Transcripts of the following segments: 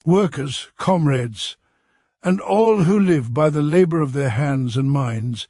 Workers, comrades, and all who live by the labor of their hands and minds,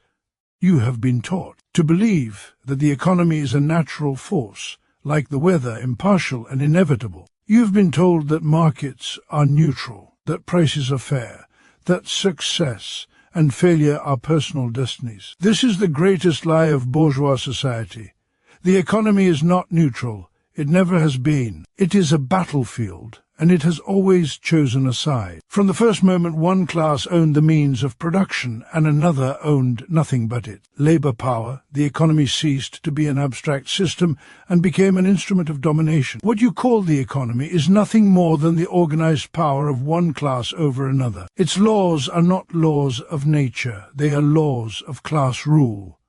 you have been taught to believe that the economy is a natural force, like the weather, impartial and inevitable. You've been told that markets are neutral, that prices are fair, that success and failure are personal destinies. This is the greatest lie of bourgeois society. The economy is not neutral. It never has been. It is a battlefield, and it has always chosen a side. From the first moment, one class owned the means of production and another owned nothing but it. Labor power, the economy ceased to be an abstract system and became an instrument of domination. What you call the economy is nothing more than the organized power of one class over another. Its laws are not laws of nature. They are laws of class rule.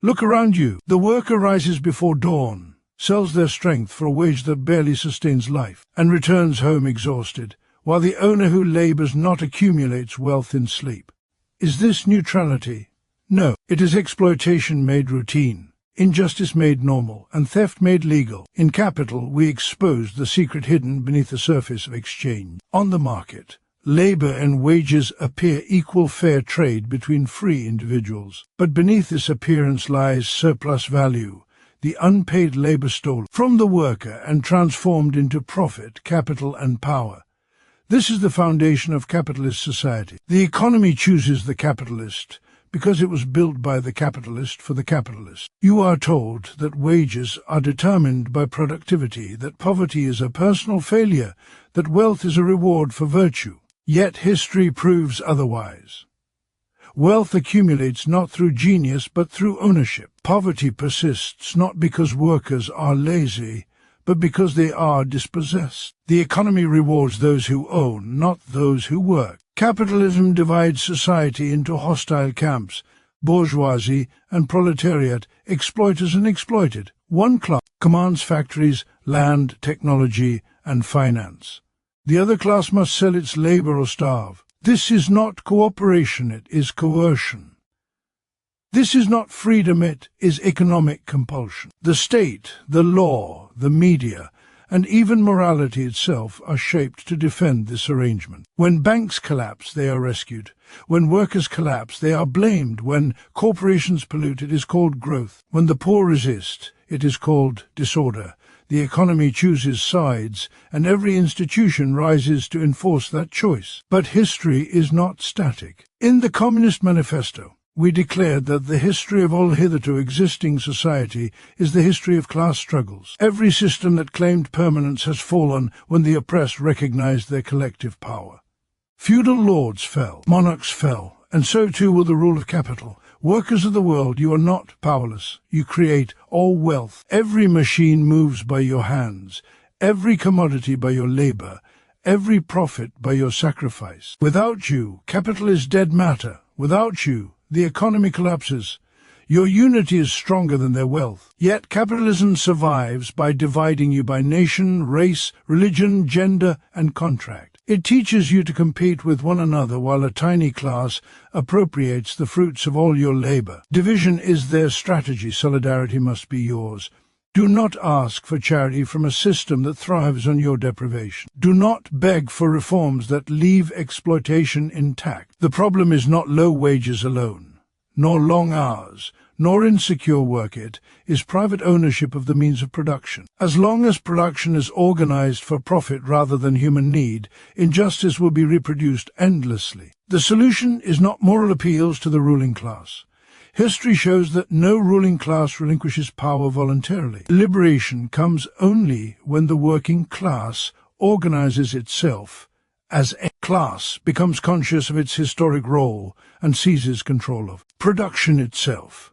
Look around you. The worker rises before dawn, sells their strength for a wage that barely sustains life, and returns home exhausted, while the owner who labors not accumulates wealth in sleep. Is this neutrality? No, it is exploitation made routine, injustice made normal, and theft made legal. In capital, we expose the secret hidden beneath the surface of exchange. On the market, labor and wages appear equal fair trade between free individuals. But beneath this appearance lies surplus value, the unpaid labor stolen from the worker and transformed into profit, capital and power. This is the foundation of capitalist society. The economy chooses the capitalist because it was built by the capitalist for the capitalist. You are told that wages are determined by productivity, that poverty is a personal failure, that wealth is a reward for virtue. Yet history proves otherwise. Wealth accumulates not through genius but through ownership. Poverty persists not because workers are lazy, but because they are dispossessed. The economy rewards those who own, not those who work. Capitalism divides society into hostile camps, bourgeoisie and proletariat, exploiters and exploited. One class commands factories, land, technology, and finance. The other class must sell its labor or starve. This is not cooperation, it is coercion. This is not freedom, it is economic compulsion. The state, the law, the media, and even morality itself are shaped to defend this arrangement. When banks collapse, they are rescued. When workers collapse, they are blamed. When corporations pollute, it is called growth. When the poor resist, it is called disorder. The economy chooses sides, and every institution rises to enforce that choice. But history is not static. In the Communist Manifesto, we declared that the history of all hitherto existing society is the history of class struggles. Every system that claimed permanence has fallen when the oppressed recognized their collective power. Feudal lords fell, monarchs fell, and so too will the rule of capital. Workers of the world, you are not powerless. You create all wealth. Every machine moves by your hands, every commodity by your labor, every profit by your sacrifice. Without you, capital is dead matter. Without you, the economy collapses. Your unity is stronger than their wealth. Yet capitalism survives by dividing you by nation, race, religion, gender, and contract. It teaches you to compete with one another while a tiny class appropriates the fruits of all your labor. Division is their strategy. Solidarity must be yours. Do not ask for charity from a system that thrives on your deprivation. Do not beg for reforms that leave exploitation intact. The problem is not low wages alone, nor long hours, nor insecure work. It is private ownership of the means of production. As long as production is organized for profit rather than human need, injustice will be reproduced endlessly. The solution is not moral appeals to the ruling class. History shows that no ruling class relinquishes power voluntarily. Liberation comes only when the working class organizes itself as a class, becomes conscious of its historic role, and seizes control of production itself.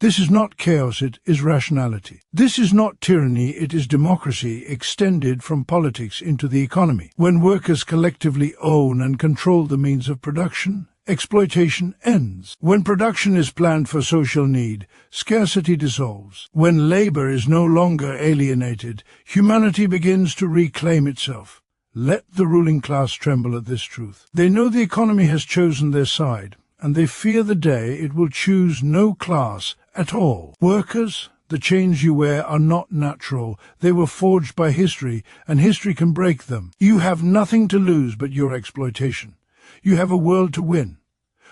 This is not chaos, it is rationality. This is not tyranny, it is democracy extended from politics into the economy. When workers collectively own and control the means of production, exploitation ends. When production is planned for social need, scarcity dissolves. When labor is no longer alienated, humanity begins to reclaim itself. Let the ruling class tremble at this truth. They know the economy has chosen their side, and they fear the day it will choose no class at all. Workers, The chains you wear are not natural. They were forged by history, and history can break them. You have nothing to lose but your exploitation. You have a world to win.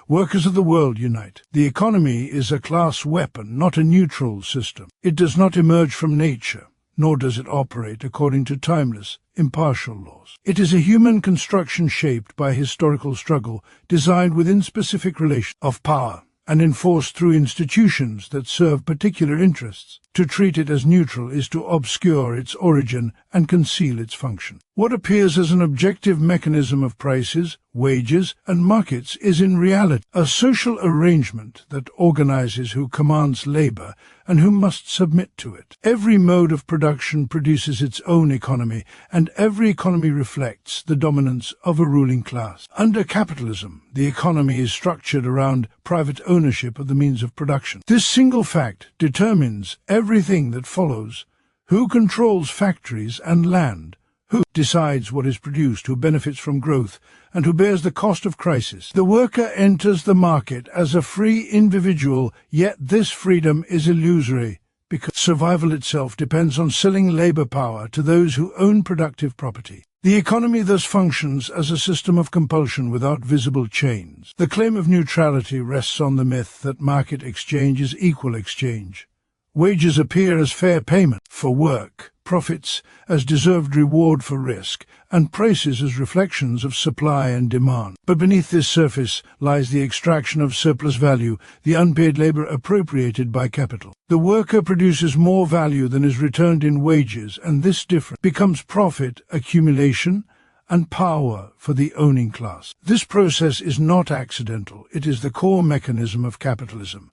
Workers of the world unite. The economy is a class weapon, not a neutral system. It does not emerge from nature, nor does it operate according to timeless, impartial laws. It is a human construction shaped by historical struggle, designed within specific relations of power, and enforced through institutions that serve particular interests. To treat it as neutral is to obscure its origin and conceal its function. What appears as an objective mechanism of prices, wages, and markets is in reality a social arrangement that organizes who commands labor and who must submit to it. Every mode of production produces its own economy, and every economy reflects the dominance of a ruling class. Under capitalism, the economy is structured around private ownership of the means of production. This single fact determines everything that follows: who controls factories and land, who decides what is produced, who benefits from growth, and who bears the cost of crisis. The worker enters the market as a free individual, yet this freedom is illusory, because survival itself depends on selling labor power to those who own productive property. The economy thus functions as a system of compulsion without visible chains. The claim of neutrality rests on the myth that market exchange is equal exchange. Wages appear as fair payment for work, profits as deserved reward for risk, and prices as reflections of supply and demand. But beneath this surface lies the extraction of surplus value, the unpaid labor appropriated by capital. The worker produces more value than is returned in wages, and this difference becomes profit accumulation and power for the owning class. This process is not accidental. It is the core mechanism of capitalism,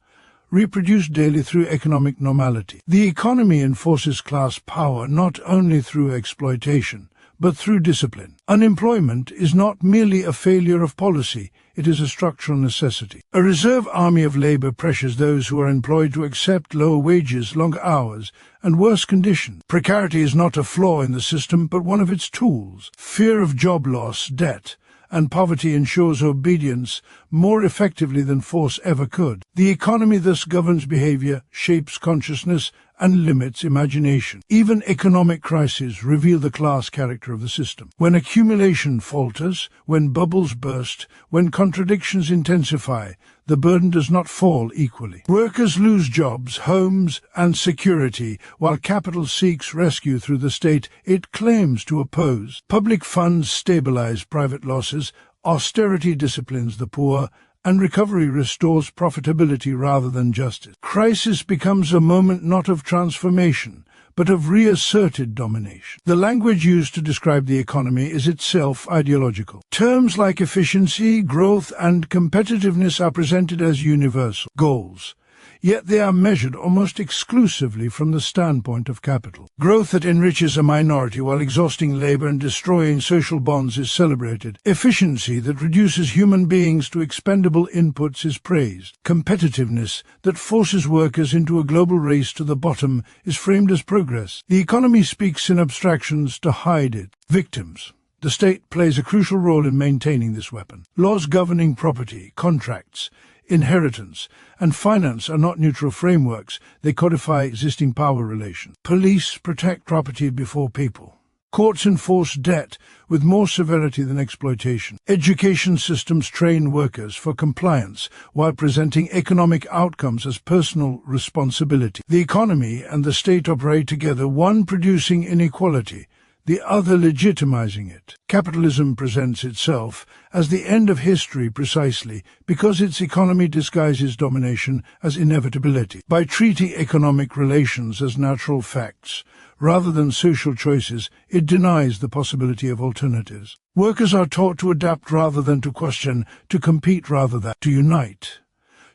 reproduced daily through economic normality. The economy enforces class power not only through exploitation, but through discipline. Unemployment is not merely a failure of policy, it is a structural necessity. A reserve army of labor pressures those who are employed to accept lower wages, longer hours, and worse conditions. Precarity is not a flaw in the system, but one of its tools. Fear of job loss, debt, and poverty ensures obedience more effectively than force ever could. The economy thus governs behavior, shapes consciousness, and limits imagination. Even economic crises reveal the class character of the system. When accumulation falters, when bubbles burst, when contradictions intensify, the burden does not fall equally. Workers lose jobs, homes, and security, while capital seeks rescue through the state it claims to oppose. Public funds stabilize private losses, austerity disciplines the poor, and recovery restores profitability rather than justice. Crisis becomes a moment not of transformation, but of reasserted domination. The language used to describe the economy is itself ideological. Terms like efficiency, growth, and competitiveness are presented as universal goals, yet they are measured almost exclusively from the standpoint of capital. Growth that enriches a minority while exhausting labor and destroying social bonds is celebrated. Efficiency that reduces human beings to expendable inputs is praised. Competitiveness that forces workers into a global race to the bottom is framed as progress. The economy speaks in abstractions to hide it. Victims. The state plays a crucial role in maintaining this weapon. Laws governing property, contracts, inheritance, and finance are not neutral frameworks. They codify existing power relations. Police protect property before people. Courts enforce debt with more severity than exploitation. Education systems train workers for compliance while presenting economic outcomes as personal responsibility. The economy and the state operate together, one producing inequality, the other legitimizing it. Capitalism presents itself as the end of history precisely because its economy disguises domination as inevitability. By treating economic relations as natural facts, rather than social choices, it denies the possibility of alternatives. Workers are taught to adapt rather than to question, to compete rather than to unite,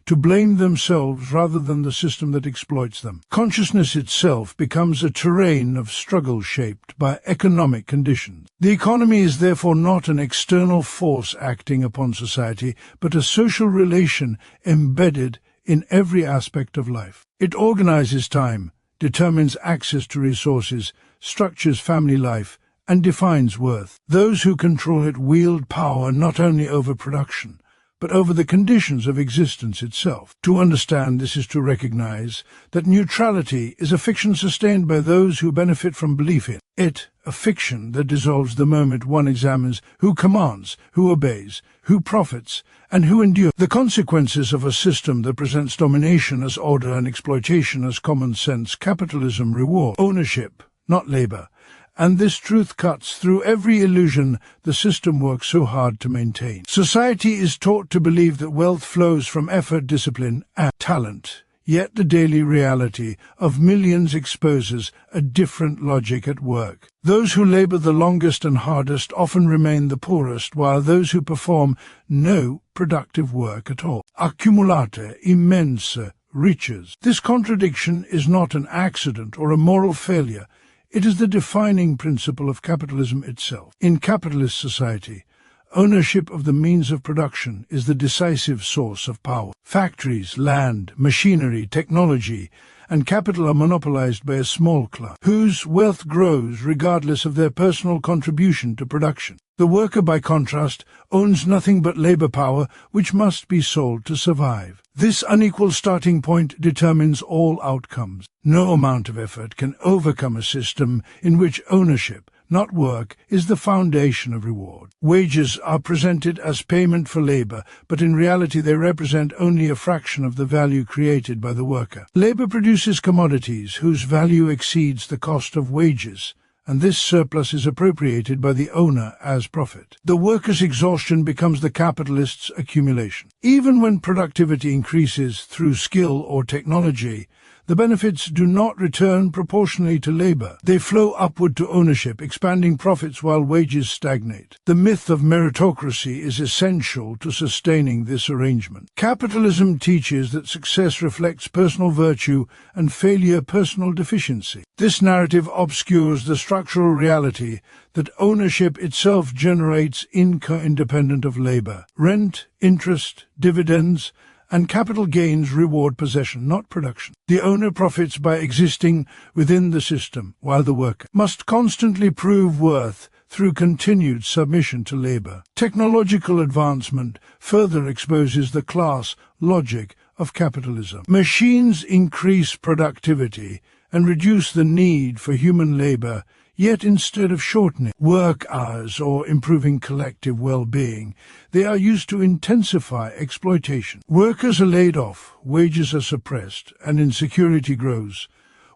to blame themselves rather than the system that exploits them. Consciousness itself becomes a terrain of struggle shaped by economic conditions. The economy is therefore not an external force acting upon society, but a social relation embedded in every aspect of life. It organizes time, determines access to resources, structures family life, and defines worth. Those who control it wield power not only over production, but over the conditions of existence itself. To understand this is to recognize that neutrality is a fiction sustained by those who benefit from belief in it, a fiction that dissolves the moment one examines who commands, who obeys, who profits, and who endures. The consequences of a system that presents domination as order and exploitation as common sense, capitalism, reward, ownership, not labor. And this truth cuts through every illusion the system works so hard to maintain. Society is taught to believe that wealth flows from effort, discipline, and talent. Yet the daily reality of millions exposes a different logic at work. Those who labor the longest and hardest often remain the poorest, while those who perform no productive work at all accumulate immense riches. This contradiction is not an accident or a moral failure. It is the defining principle of capitalism itself. In capitalist society, ownership of the means of production is the decisive source of power. Factories, land, machinery, technology, and capital are monopolized by a small class, whose wealth grows regardless of their personal contribution to production. The worker, by contrast, owns nothing but labor power, which must be sold to survive. This unequal starting point determines all outcomes. No amount of effort can overcome a system in which ownership, not work, is the foundation of reward. Wages are presented as payment for labor, but in reality they represent only a fraction of the value created by the worker. Labor produces commodities whose value exceeds the cost of wages, and this surplus is appropriated by the owner as profit. The worker's exhaustion becomes the capitalist's accumulation. Even when productivity increases through skill or technology, the benefits do not return proportionally to labor. They flow upward to ownership, expanding profits while wages stagnate. The myth of meritocracy is essential to sustaining this arrangement. Capitalism teaches that success reflects personal virtue and failure personal deficiency. This narrative obscures the structural reality that ownership itself generates income independent of labor. Rent, interest, dividends, and capital gains reward possession, not production. The owner profits by existing within the system, while the worker must constantly prove worth through continued submission to labor. Technological advancement further exposes the class logic of capitalism. Machines increase productivity and reduce the need for human labor, yet instead of shortening work hours or improving collective well-being, they are used to intensify exploitation. Workers are laid off, wages are suppressed, and insecurity grows,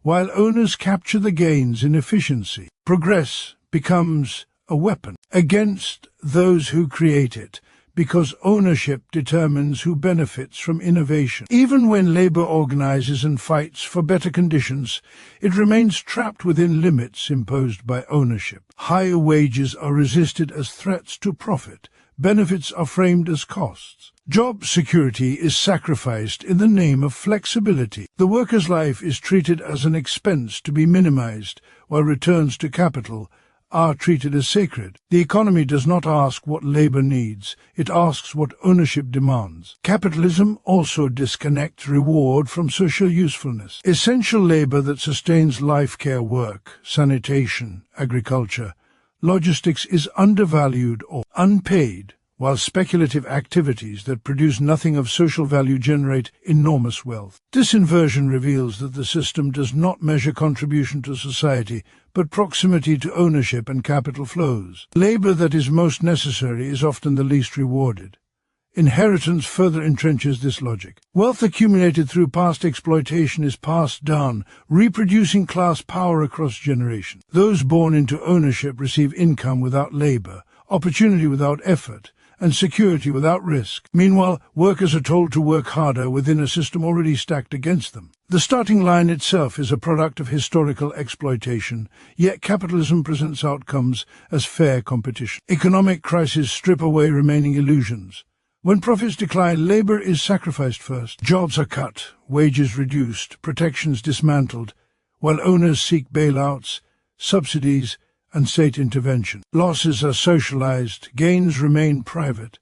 while owners capture the gains in efficiency. Progress becomes a weapon against those who create it, because ownership determines who benefits from innovation. Even when labor organizes and fights for better conditions, it remains trapped within limits imposed by ownership. Higher wages are resisted as threats to profit. Benefits are framed as costs. Job security is sacrificed in the name of flexibility. The worker's life is treated as an expense to be minimized, while returns to capital are treated as sacred. The economy does not ask what labor needs, it asks what ownership demands. Capitalism also disconnects reward from social usefulness. Essential labor that sustains life care work, sanitation, agriculture, logistics is undervalued or unpaid, while speculative activities that produce nothing of social value generate enormous wealth. This inversion reveals that the system does not measure contribution to society, but proximity to ownership and capital flows. Labor that is most necessary is often the least rewarded. Inheritance further entrenches this logic. Wealth accumulated through past exploitation is passed down, reproducing class power across generations. Those born into ownership receive income without labor, opportunity without effort, and security without risk. Meanwhile, workers are told to work harder within a system already stacked against them. The starting line itself is a product of historical exploitation, yet capitalism presents outcomes as fair competition. Economic crises strip away remaining illusions. When profits decline, labor is sacrificed first. Jobs are cut, wages reduced, protections dismantled, while owners seek bailouts, subsidies, and state intervention. Losses are socialized, gains remain private.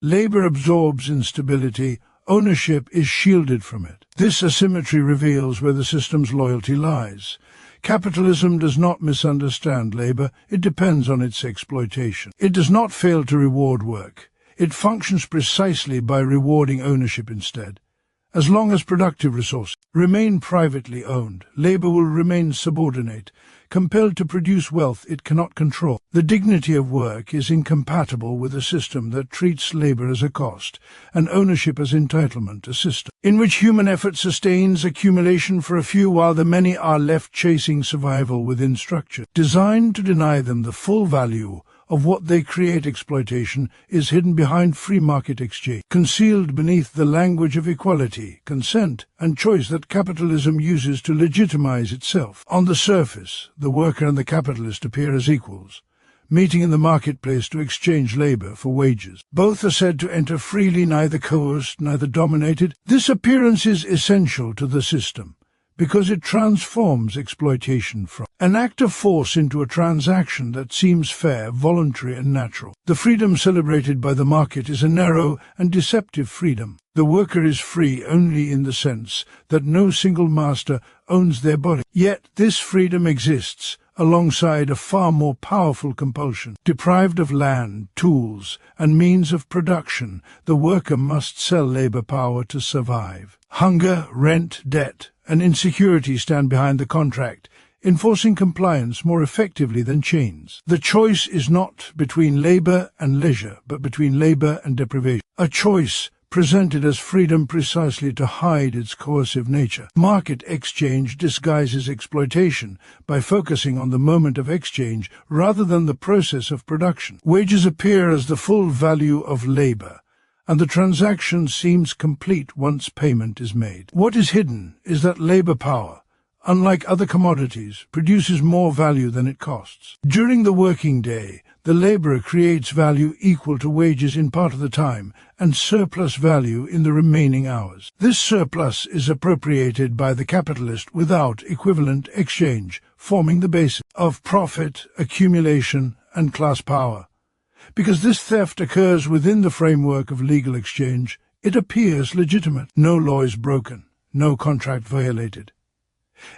Labor absorbs instability, ownership is shielded from it. This asymmetry reveals where the system's loyalty lies. Capitalism does not misunderstand labor, it depends on its exploitation. It does not fail to reward work. It functions precisely by rewarding ownership instead. As long as productive resources remain privately owned, labor will remain subordinate, compelled to produce wealth it cannot control. The dignity of work is incompatible with a system that treats labor as a cost and ownership as entitlement, a system in which human effort sustains accumulation for a few while the many are left chasing survival within structure designed to deny them the full value of what they create. Exploitation is hidden behind free market exchange, concealed beneath the language of equality, consent, and choice that capitalism uses to legitimize itself. On the surface, the worker and the capitalist appear as equals, meeting in the marketplace to exchange labor for wages. Both are said to enter freely, neither coerced, neither dominated. This appearance is essential to the system, because it transforms exploitation from an act of force into a transaction that seems fair, voluntary, and natural. The freedom celebrated by the market is a narrow and deceptive freedom. The worker is free only in the sense that no single master owns their body. Yet this freedom exists alongside a far more powerful compulsion. Deprived of land, tools, and means of production, the worker must sell labor power to survive. Hunger, rent, debt, and insecurity stand behind the contract, enforcing compliance more effectively than chains. The choice is not between labor and leisure, but between labor and deprivation. A choice presented as freedom precisely to hide its coercive nature. Market exchange disguises exploitation by focusing on the moment of exchange rather than the process of production. Wages appear as the full value of labor, and the transaction seems complete once payment is made. What is hidden is that labor power, unlike other commodities, produces more value than it costs. During the working day, the laborer creates value equal to wages in part of the time and surplus value in the remaining hours. This surplus is appropriated by the capitalist without equivalent exchange, forming the basis of profit, accumulation, and class power. Because this theft occurs within the framework of legal exchange, it appears legitimate. No law is broken, no contract violated.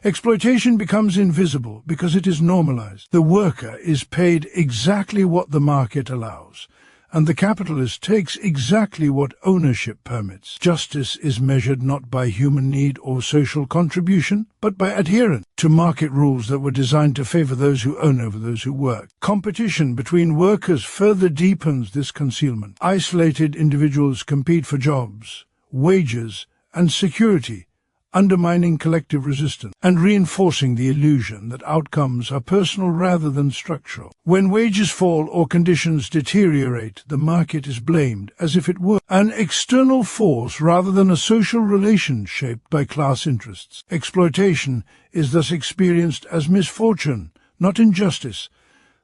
Exploitation becomes invisible because it is normalized. The worker is paid exactly what the market allows, and the capitalist takes exactly what ownership permits. Justice is measured not by human need or social contribution, but by adherence to market rules that were designed to favor those who own over those who work. Competition between workers further deepens this concealment. Isolated individuals compete for jobs, wages, and security, undermining collective resistance and reinforcing the illusion that outcomes are personal rather than structural. When wages fall or conditions deteriorate, the market is blamed as if it were an external force rather than a social relation shaped by class interests. Exploitation is thus experienced as misfortune, not injustice.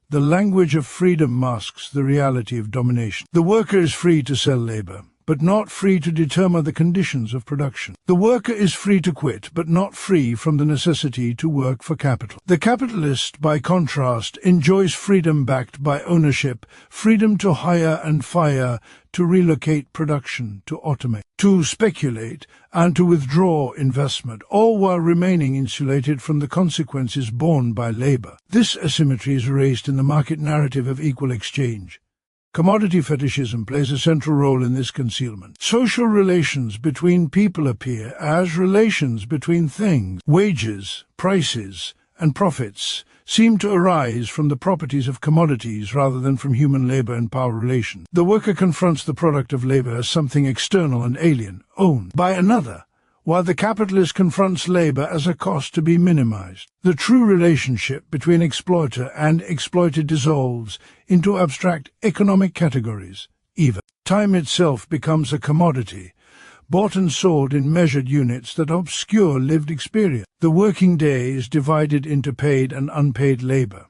The language of freedom masks the reality of domination. The worker is free to sell labor, but not free to determine the conditions of production. The worker is free to quit, but not free from the necessity to work for capital. The capitalist, by contrast, enjoys freedom backed by ownership, freedom to hire and fire, to relocate production, to automate, to speculate, and to withdraw investment, all while remaining insulated from the consequences borne by labor. This asymmetry is raised in the market narrative of equal exchange. Commodity fetishism plays a central role in this concealment. Social relations between people appear as relations between things. Wages, prices, and profits seem to arise from the properties of commodities rather than from human labor and power relations. The worker confronts the product of labor as something external and alien, owned by another, while the capitalist confronts labor as a cost to be minimized. The true relationship between exploiter and exploited dissolves into abstract economic categories. Even time itself becomes a commodity, bought and sold in measured units that obscure lived experience. The working day is divided into paid and unpaid labor,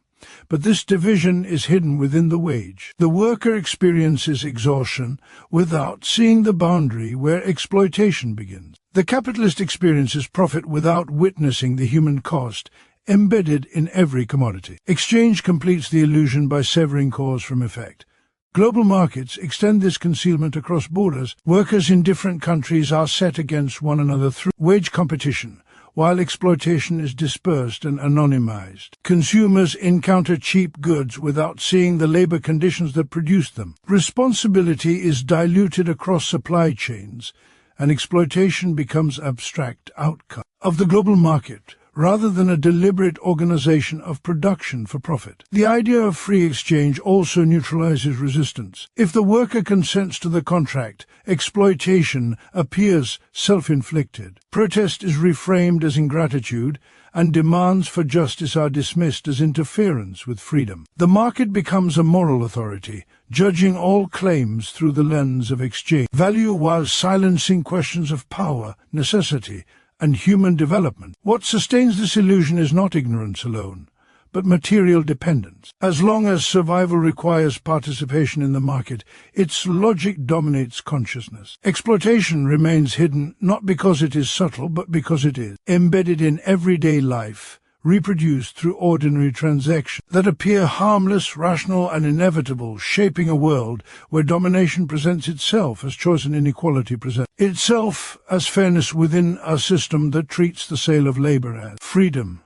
but this division is hidden within the wage. The worker experiences exhaustion without seeing the boundary where exploitation begins. The capitalist experiences profit without witnessing the human cost embedded in every commodity. Exchange completes the illusion by severing cause from effect. Global markets extend this concealment across borders. Workers in different countries are set against one another through wage competition, while exploitation is dispersed and anonymized. Consumers encounter cheap goods without seeing the labor conditions that produce them. Responsibility is diluted across supply chains, and exploitation becomes abstract outcome of the global market, rather than a deliberate organization of production for profit. The idea of free exchange also neutralizes resistance. If the worker consents to the contract, exploitation appears self-inflicted. Protest is reframed as ingratitude, and demands for justice are dismissed as interference with freedom. The market becomes a moral authority, judging all claims through the lens of exchange value while silencing questions of power, necessity, and human development. What sustains this illusion is not ignorance alone, but material dependence. As long as survival requires participation in the market, its logic dominates consciousness. Exploitation remains hidden not because it is subtle, but because it is embedded in everyday life, reproduced through ordinary transactions that appear harmless, rational, and inevitable, shaping a world where domination presents itself as choice and inequality present itself as fairness within a system that treats the sale of labor as freedom,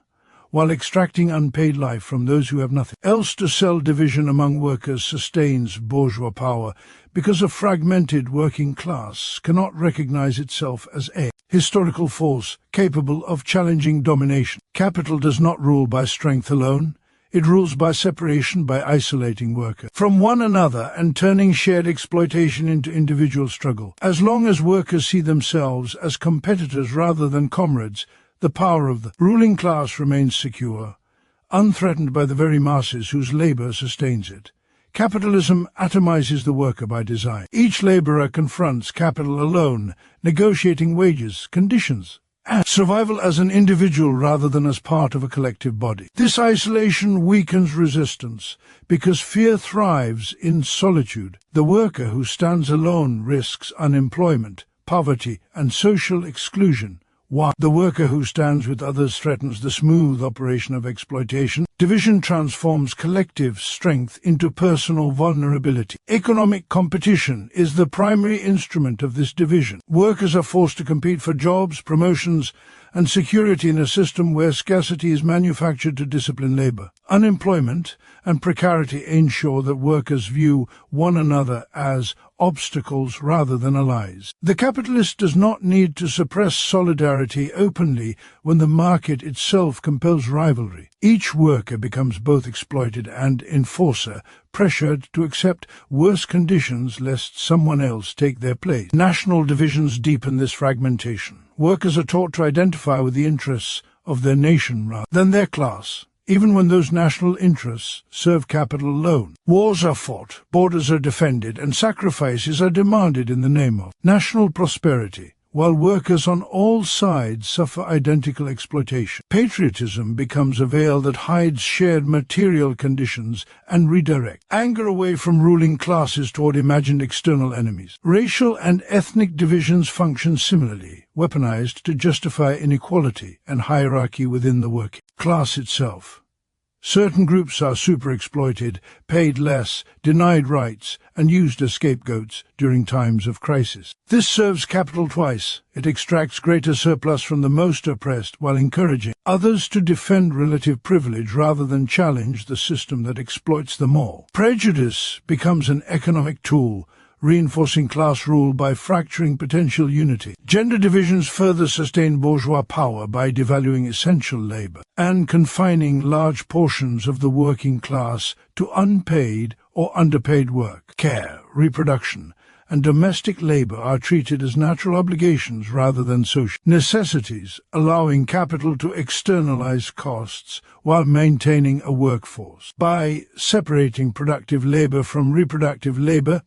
while extracting unpaid life from those who have nothing else to sell. Division among workers sustains bourgeois power because a fragmented working class cannot recognize itself as a historical force capable of challenging domination. Capital does not rule by strength alone. It rules by separation, by isolating workers from one another and turning shared exploitation into individual struggle. As long as workers see themselves as competitors rather than comrades, the power of the ruling class remains secure, unthreatened by the very masses whose labor sustains it. Capitalism atomizes the worker by design. Each laborer confronts capital alone, negotiating wages, conditions, and survival as an individual rather than as part of a collective body. This isolation weakens resistance, because fear thrives in solitude. The worker who stands alone risks unemployment, poverty, and social exclusion, while the worker who stands with others threatens the smooth operation of exploitation. Division transforms collective strength into personal vulnerability. Economic competition is the primary instrument of this division. Workers are forced to compete for jobs, promotions, and security in a system where scarcity is manufactured to discipline labor. Unemployment and precarity ensure that workers view one another as obstacles rather than allies. The capitalist does not need to suppress solidarity openly when the market itself compels rivalry. Each worker becomes both exploited and enforcer, pressured to accept worse conditions lest someone else take their place. National divisions deepen this fragmentation. Workers are taught to identify with the interests of their nation rather than their class, even when those national interests serve capital alone. Wars are fought, borders are defended, and sacrifices are demanded in the name of national prosperity, while workers on all sides suffer identical exploitation. Patriotism becomes a veil that hides shared material conditions and redirects anger away from ruling classes toward imagined external enemies. Racial and ethnic divisions function similarly, weaponized to justify inequality and hierarchy within the working class itself. Certain groups are super-exploited, paid less, denied rights, and used as scapegoats during times of crisis. This serves capital twice. It extracts greater surplus from the most oppressed while encouraging others to defend relative privilege rather than challenge the system that exploits them all. Prejudice becomes an economic tool, reinforcing class rule by fracturing potential unity. Gender divisions further sustain bourgeois power by devaluing essential labor and confining large portions of the working class to unpaid or underpaid work. Care, reproduction, and domestic labor are treated as natural obligations rather than social necessities, allowing capital to externalize costs while maintaining a workforce. By separating productive labor from reproductive labor,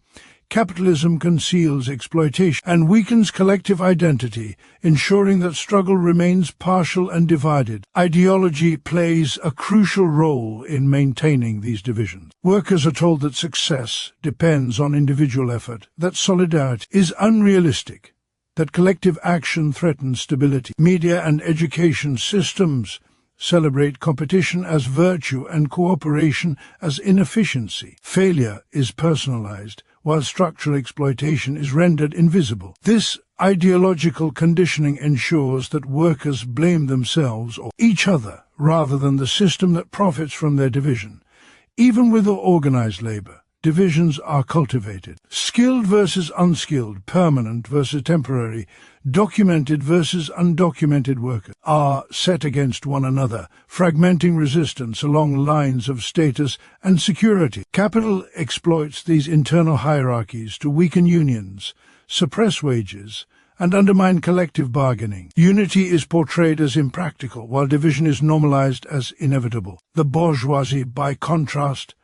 capitalism conceals exploitation and weakens collective identity, ensuring that struggle remains partial and divided. Ideology plays a crucial role in maintaining these divisions. Workers are told that success depends on individual effort, that solidarity is unrealistic, that collective action threatens stability. Media and education systems celebrate competition as virtue and cooperation as inefficiency. Failure is personalized, while structural exploitation is rendered invisible. This Ideological conditioning ensures that workers blame themselves or each other rather than the system that profits from their division. Even with organized labor, divisions are cultivated. Skilled versus unskilled, permanent versus temporary, documented versus undocumented workers are set against one another, fragmenting resistance along lines of status and security. Capital exploits these internal hierarchies to weaken unions, suppress wages, and undermine collective bargaining. Unity is portrayed as impractical, while division is normalized as inevitable. The bourgeoisie, by contrast,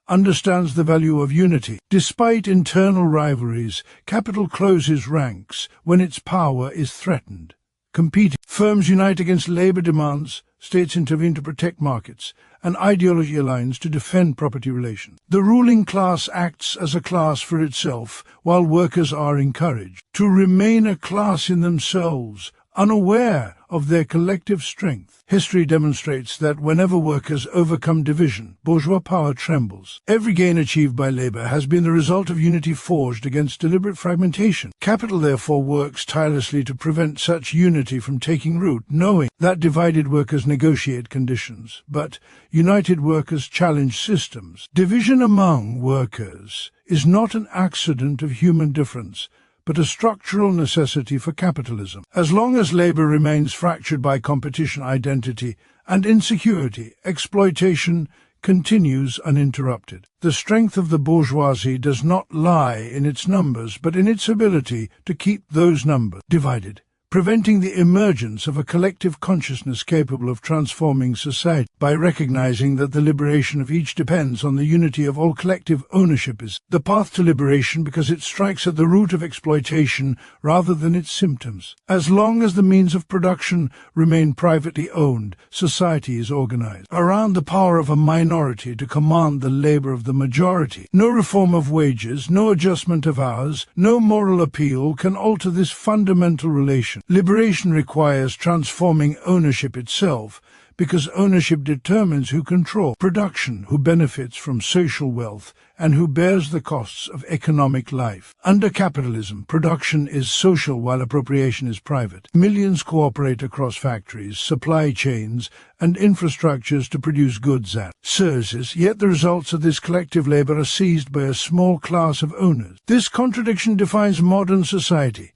understands the value of unity. Despite internal rivalries, capital closes ranks when its power is threatened. Competing firms unite against labor demands, states intervene to protect markets, and ideology aligns to defend property relations. The ruling class acts as a class for itself, while workers are encouraged to remain a class in themselves, unaware of their collective strength. History demonstrates that whenever workers overcome division, bourgeois power trembles. Every gain achieved by labor has been the result of unity forged against deliberate fragmentation. Capital therefore works tirelessly to prevent such unity from taking root, knowing that divided workers negotiate conditions, but united workers challenge systems. Division among workers is not an accident of human difference, but a structural necessity for capitalism. As long as labor remains fractured by competition, identity, and insecurity, exploitation continues uninterrupted. The strength of the bourgeoisie does not lie in its numbers, but in its ability to keep those numbers divided, preventing the emergence of a collective consciousness capable of transforming society. By recognizing that the liberation of each depends on the unity of all, collective ownership is the path to liberation, because it strikes at the root of exploitation rather than its symptoms. As long as the means of production remain privately owned, society is organized around the power of a minority to command the labor of the majority. No reform of wages, no adjustment of hours, no moral appeal can alter this fundamental relation. Liberation requires transforming ownership itself, because ownership determines who controls production, who benefits from social wealth, and who bears the costs of economic life. Under capitalism, production is social while appropriation is private. Millions cooperate across factories, supply chains, and infrastructures to produce goods and services, yet the results of this collective labor are seized by a small class of owners. This contradiction defines modern society.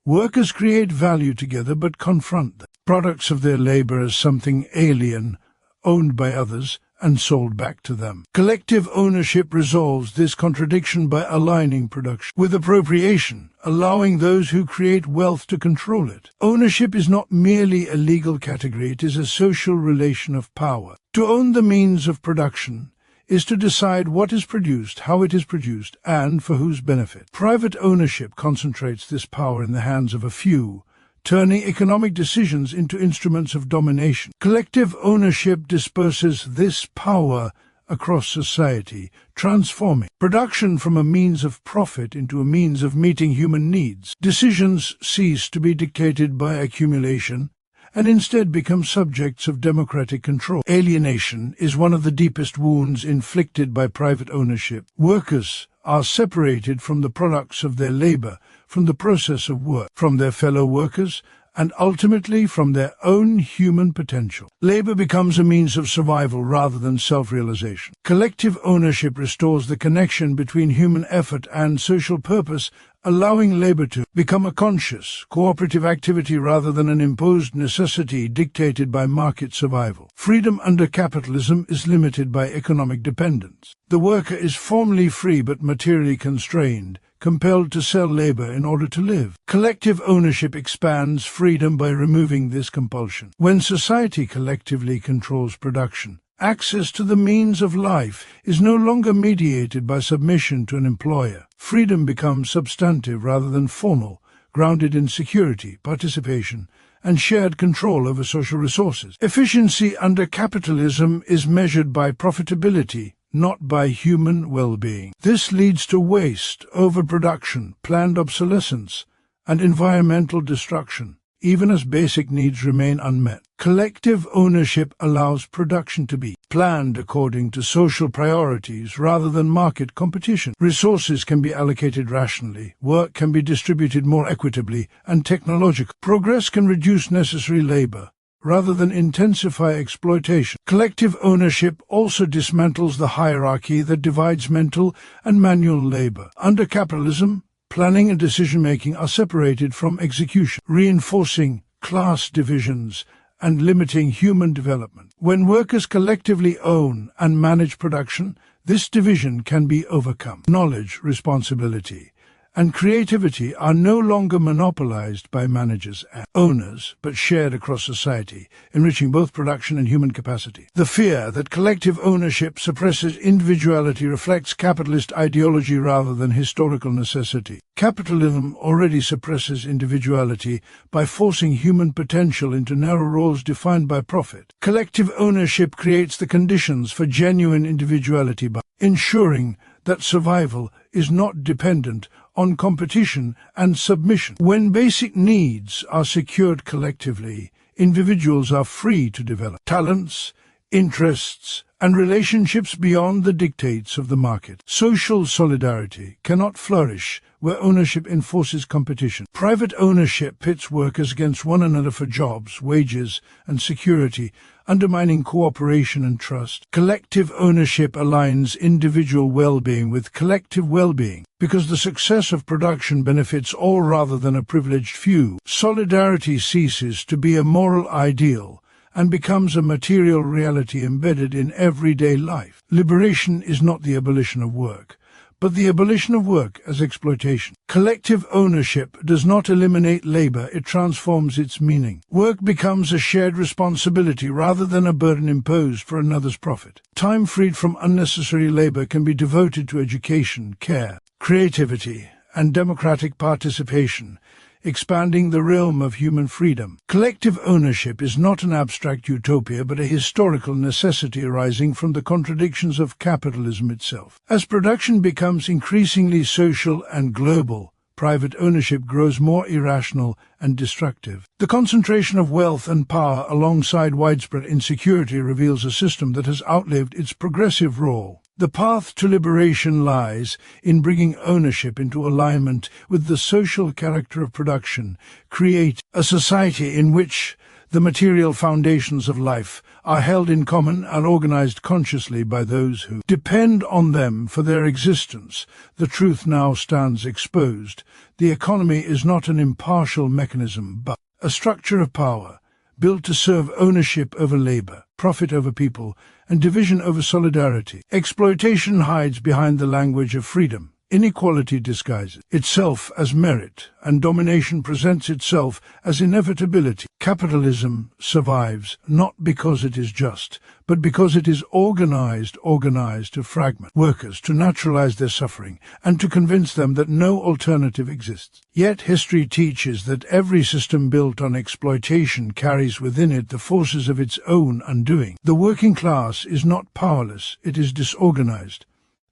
Workers create value together but confront the products of their labor as something alien, owned by others, and sold back to them. Collective ownership resolves this contradiction by aligning production with appropriation, allowing those who create wealth to control it. Ownership is not merely a legal category, it is a social relation of power. To own the means of production is to decide what is produced, how it is produced, and for whose benefit. Private ownership concentrates this power in the hands of a few, turning economic decisions into instruments of domination. Collective ownership disperses this power across society, transforming production from a means of profit into a means of meeting human needs. Decisions cease to be dictated by accumulation and instead become subjects of democratic control. Alienation is one of the deepest wounds inflicted by private ownership. Workers are separated from the products of their labor, from the process of work, from their fellow workers, and ultimately from their own human potential. Labor becomes a means of survival rather than self-realization. Collective ownership restores the connection between human effort and social purpose, allowing labor to become a conscious, cooperative activity rather than an imposed necessity dictated by market survival. Freedom under capitalism is limited by economic dependence. The worker is formally free but materially constrained, compelled to sell labor in order to live. Collective ownership expands freedom by removing this compulsion. When society collectively controls production, access to the means of life is no longer mediated by submission to an employer. Freedom becomes substantive rather than formal, grounded in security, participation, and shared control over social resources. Efficiency under capitalism is measured by profitability, not by human well-being. This leads to waste, overproduction, planned obsolescence, and environmental destruction, even as basic needs remain unmet. Collective ownership allows production to be planned according to social priorities rather than market competition. Resources can be allocated rationally, work can be distributed more equitably, and technological progress can reduce necessary labor rather than intensify exploitation. Collective ownership also dismantles the hierarchy that divides mental and manual labor. Under capitalism, planning and decision-making are separated from execution, reinforcing class divisions and limiting human development. When workers collectively own and manage production, this division can be overcome. Knowledge, responsibility, and creativity are no longer monopolized by managers and owners, but shared across society, enriching both production and human capacity. The fear that collective ownership suppresses individuality reflects capitalist ideology rather than historical necessity. Capitalism already suppresses individuality by forcing human potential into narrow roles defined by profit. Collective ownership creates the conditions for genuine individuality by ensuring that survival is not dependent on competition and submission. When basic needs are secured collectively, individuals are free to develop talents, interests, and relationships beyond the dictates of the market. Social solidarity cannot flourish where ownership enforces competition. Private ownership pits workers against one another for jobs, wages, and security, undermining cooperation and trust. Collective ownership aligns individual well-being with collective well-being, because the success of production benefits all rather than a privileged few. Solidarity ceases to be a moral ideal and becomes a material reality embedded in everyday life. Liberation is not the abolition of work, but the abolition of work as exploitation. Collective ownership does not eliminate labor, it transforms its meaning. Work becomes a shared responsibility rather than a burden imposed for another's profit. Time freed from unnecessary labor can be devoted to education, care, creativity, and democratic participation, expanding the realm of human freedom. Collective ownership is not an abstract utopia, but a historical necessity arising from the contradictions of capitalism itself. As production becomes increasingly social and global, private ownership grows more irrational and destructive. The concentration of wealth and power alongside widespread insecurity reveals a system that has outlived its progressive role. The path to liberation lies in bringing ownership into alignment with the social character of production, create a society in which the material foundations of life are held in common and organized consciously by those who depend on them for their existence. The truth now stands exposed. The economy is not an impartial mechanism, but a structure of power, built to serve ownership over labor, profit over people, and division over solidarity. Exploitation hides behind the language of freedom. Inequality disguises itself as merit, and domination presents itself as inevitability. Capitalism survives not because it is just, but because it is organized to fragment workers, to naturalize their suffering, and to convince them that no alternative exists. Yet history teaches that every system built on exploitation carries within it the forces of its own undoing. The working class is not powerless, it is disorganized.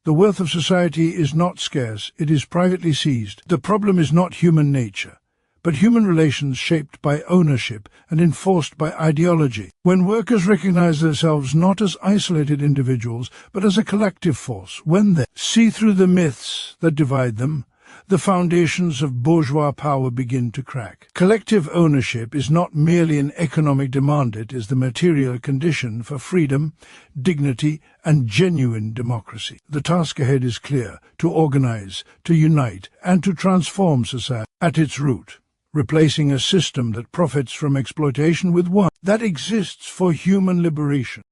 The wealth of society is not scarce, it is privately seized. The problem is not human nature, but human relations shaped by ownership and enforced by ideology. When workers recognize themselves not as isolated individuals, but as a collective force, when they see through the myths that divide them, the foundations of bourgeois power begin to crack. Collective ownership is not merely an economic demand, it is the material condition for freedom, dignity, and genuine democracy. The task ahead is clear: to organize, to unite, and to transform society at its root, replacing a system that profits from exploitation with one that exists for human liberation.